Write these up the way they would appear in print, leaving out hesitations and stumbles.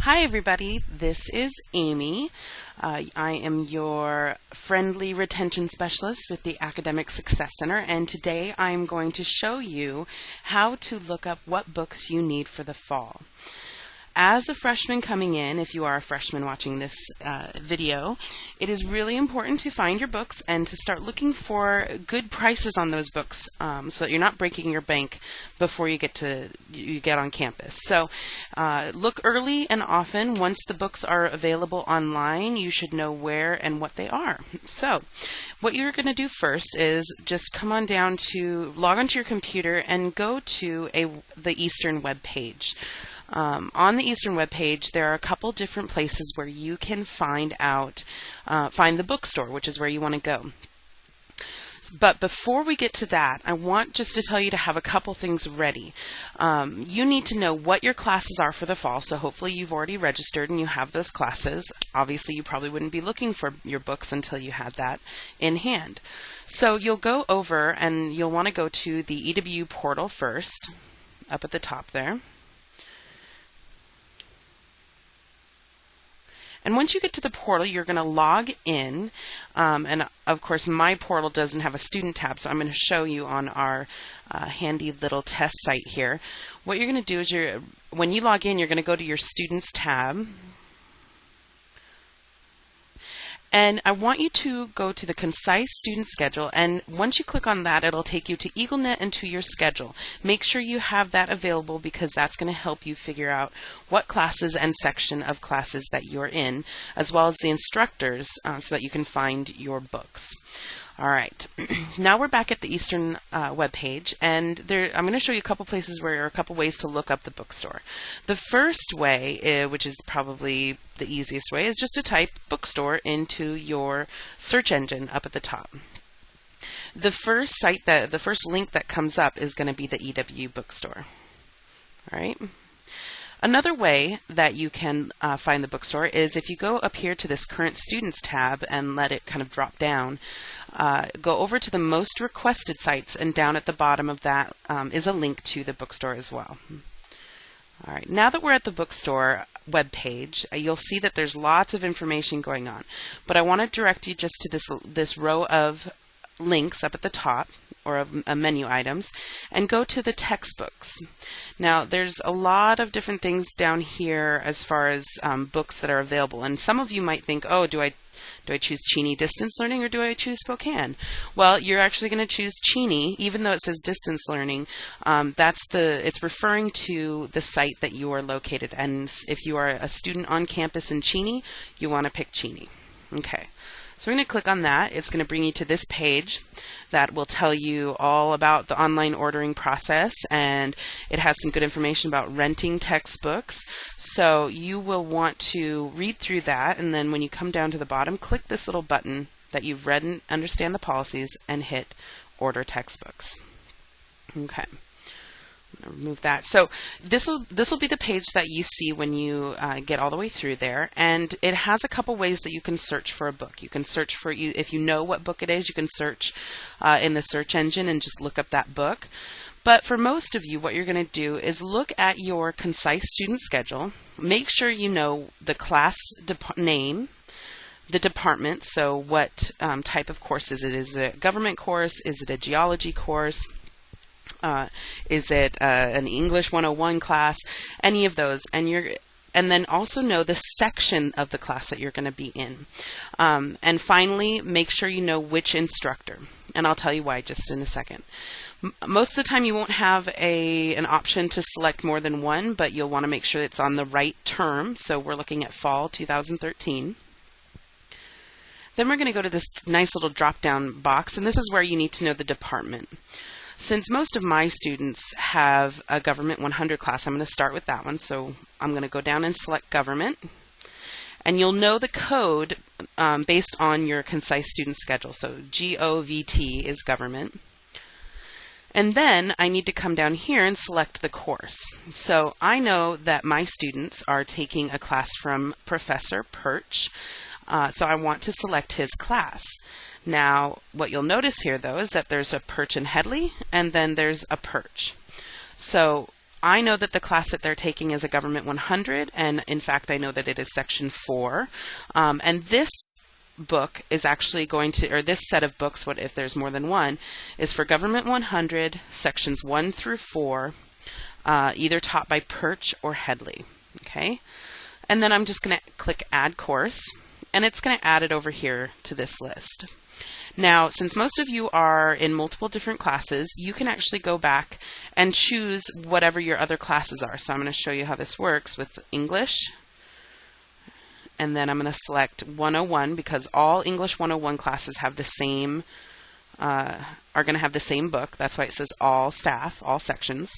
Hi everybody, this is Amy. I am your friendly retention specialist with the Academic Success Center, and today I'm going to show you how to look up what books you need for the fall. As a freshman coming in, if you are a freshman watching this video, it is really important to find your books and to start looking for good prices on those books so that you're not breaking your bank before you get on campus. So look early and often. Once the books are available online, you should know where and what they are. So what you're going to do first is just come on down to log onto your computer and go to the Eastern web page. On the Eastern web page, there are a couple different places where you can find the bookstore, which is where you want to go. But before we get to that, I want just to tell you to have a couple things ready. You need to know what your classes are for the fall, so hopefully you've already registered and you have those classes. Obviously, you probably wouldn't be looking for your books until you had that in hand. So you'll go over and you'll want to go to the EW portal first, up at the top there. And once you get to the portal, you're going to log in, and of course my portal doesn't have a student tab, so I'm going to show you on our handy little test site here. What you're going to do is when you log in, you're going to go to your Students tab, and I want you to go to the Concise Student Schedule, and once you click on that, it'll take you to EagleNet and to your schedule. Make sure you have that available because that's going to help you figure out what classes and section of classes that you're in, as well as the instructors, so that you can find your books. All right, now we're back at the Eastern web page, and I'm going to show you a couple places where a couple ways to look up the bookstore. The first way, which is probably the easiest way, is just to type bookstore into your search engine up at the top. The first link that comes up is going to be the EW bookstore. All right. Another way that you can find the bookstore is if you go up here to this Current Students tab and let it kind of drop down, go over to the Most Requested Sites, and down at the bottom of that is a link to the bookstore as well. All right, now that we're at the bookstore web page, you'll see that there's lots of information going on, but I want to direct you just to this row of links up at the top, or of menu items, and go to the textbooks. Now there's a lot of different things down here as far as books that are available, and some of you might think, oh, do I choose Cheney Distance Learning or do I choose Spokane? Well, you're actually going to choose Cheney, even though it says Distance Learning. It's referring to the site that you are located, and if you are a student on campus in Cheney, you want to pick Cheney. Okay. So we're going to click on that. It's going to bring you to this page that will tell you all about the online ordering process, and it has some good information about renting textbooks. So you will want to read through that, and then when you come down to the bottom, click this little button that you've read and understand the policies and hit Order Textbooks. Okay. Remove that. So this will be the page that you see when you get all the way through there, and it has a couple ways that you can search for a book. You can search for if you know what book it is, you can search in the search engine and just look up that book. But for most of you, what you're going to do is look at your Concise Student Schedule. Make sure you know the class name, the department, so what type of course is it? Is it a government course? Is it a geology course? Is it an English 101 class? Any of those, and then also know the section of the class that you're going to be in. And finally, make sure you know which instructor, and I'll tell you why just in a second. Most of the time you won't have an option to select more than one, but you'll want to make sure it's on the right term. So we're looking at fall 2013. Then we're going to go to this nice little drop-down box, and this is where you need to know the department. Since most of my students have a Government 100 class, I'm going to start with that one. So I'm going to go down and select Government. And you'll know the code based on your Concise Student Schedule. So GOVT is Government. And then I need to come down here and select the course. So I know that my students are taking a class from Professor Perch. So I want to select his class. Now, what you'll notice here, though, is that there's a Perch and Headley, and then there's a Perch. So I know that the class that they're taking is a Government 100, and in fact I know that it is Section 4. And this book is actually going to, or this set of books, what if there's more than one, is for Government 100, Sections 1 through 4, either taught by Perch or Headley. Okay, and then I'm just going to click Add Course, and it's going to add it over here to this list. Now, since most of you are in multiple different classes, you can actually go back and choose whatever your other classes are. So I'm going to show you how this works with English. And then I'm going to select 101 because all English 101 classes have the same, are going to have the same book. That's why it says all staff, all sections.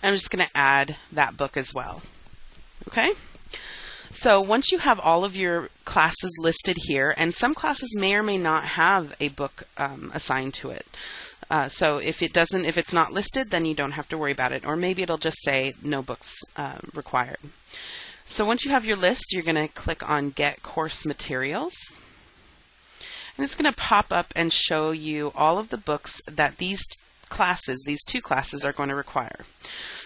And I'm just going to add that book as well. Okay? So once you have all of your classes listed here, and some classes may or may not have a book assigned to it. So if it's not listed, then you don't have to worry about it. Or maybe it'll just say no books required. So once you have your list, you're going to click on Get Course Materials. And it's going to pop up and show you all of the books that these two classes are going to require.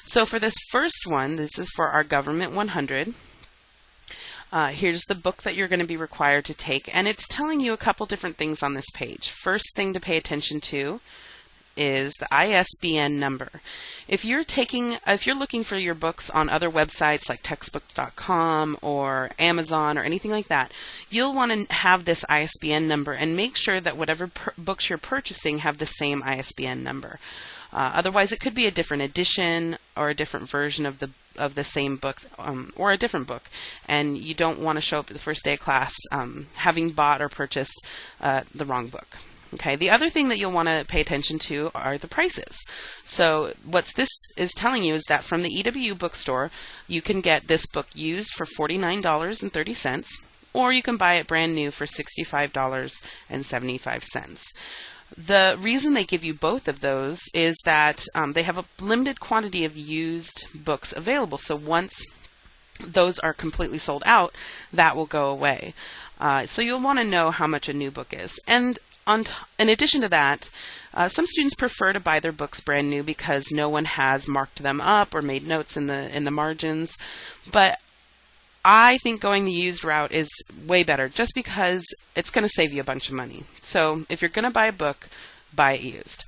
So for this first one, this is for our Government 100. Here's the book that you're going to be required to take, and it's telling you a couple different things on this page. First thing to pay attention to is the ISBN number. If you're looking for your books on other websites like textbooks.com or Amazon or anything like that, you'll want to have this ISBN number and make sure that whatever books you're purchasing have the same ISBN number. Otherwise, it could be a different edition or a different version of the same book or a different book, and you don't want to show up at the first day of class having bought or purchased the wrong book. Okay. The other thing that you'll want to pay attention to are the prices. So what this is telling you is that from the EWU bookstore, you can get this book used for $49.30, or you can buy it brand new for $65.75. The reason they give you both of those is that they have a limited quantity of used books available. So once those are completely sold out, that will go away. So you'll want to know how much a new book is. And in addition to that, some students prefer to buy their books brand new because no one has marked them up or made notes in the margins. But I think going the used route is way better just because it's going to save you a bunch of money. So if you're going to buy a book, buy it used.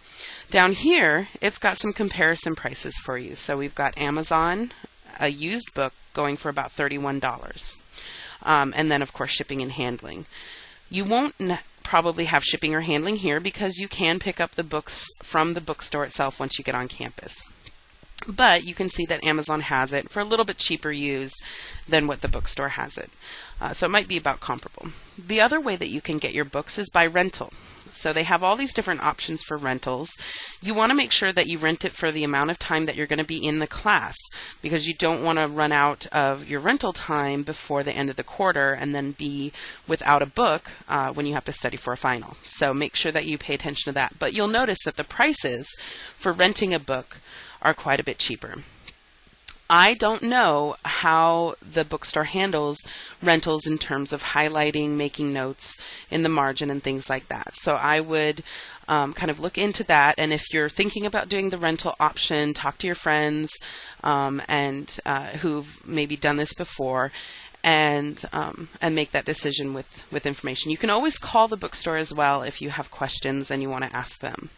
Down here, it's got some comparison prices for you. So we've got Amazon, a used book going for about $31. And then, of course, shipping and handling. You won't probably have shipping or handling here because you can pick up the books from the bookstore itself once you get on campus. But you can see that Amazon has it for a little bit cheaper used than what the bookstore has it. So it might be about comparable. The other way that you can get your books is by rental. So they have all these different options for rentals. You want to make sure that you rent it for the amount of time that you're going to be in the class, because you don't want to run out of your rental time before the end of the quarter and then be without a book when you have to study for a final. So make sure that you pay attention to that. But you'll notice that the prices for renting a book are quite a bit cheaper. I don't know how the bookstore handles rentals in terms of highlighting, making notes in the margin and things like that. So I would kind of look into that. And if you're thinking about doing the rental option, talk to your friends who've maybe done this before, and make that decision with information. You can always call the bookstore as well if you have questions and you want to ask them.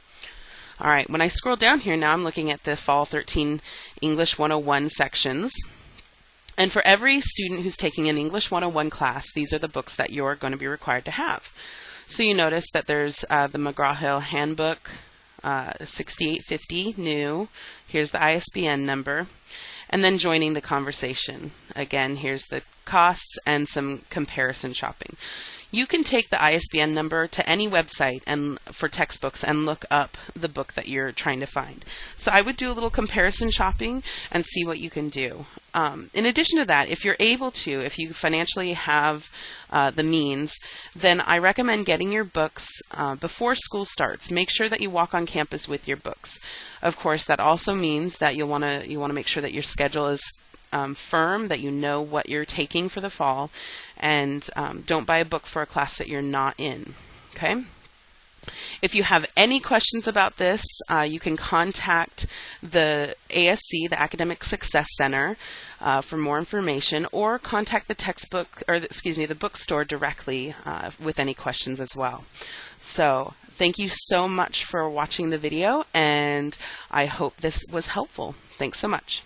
All right, when I scroll down here, now I'm looking at the Fall 13 English 101 sections. And for every student who's taking an English 101 class, these are the books that you're going to be required to have. So you notice that there's the McGraw-Hill Handbook, 6850, new. Here's the ISBN number. And then joining the conversation. Again, here's the costs and some comparison shopping. You can take the ISBN number to any website and for textbooks and look up the book that you're trying to find. So I would do a little comparison shopping and see what you can do. In addition to that, if you're able to, if you financially have the means, then I recommend getting your books before school starts. Make sure that you walk on campus with your books. Of course, that also means that you want to make sure that your schedule is firm, that you know what you're taking for the fall, and don't buy a book for a class that you're not in. Okay? If you have any questions about this, you can contact the ASC, the Academic Success Center, for more information, or contact the textbook, or the bookstore directly with any questions as well. So thank you so much for watching the video, and I hope this was helpful. Thanks so much.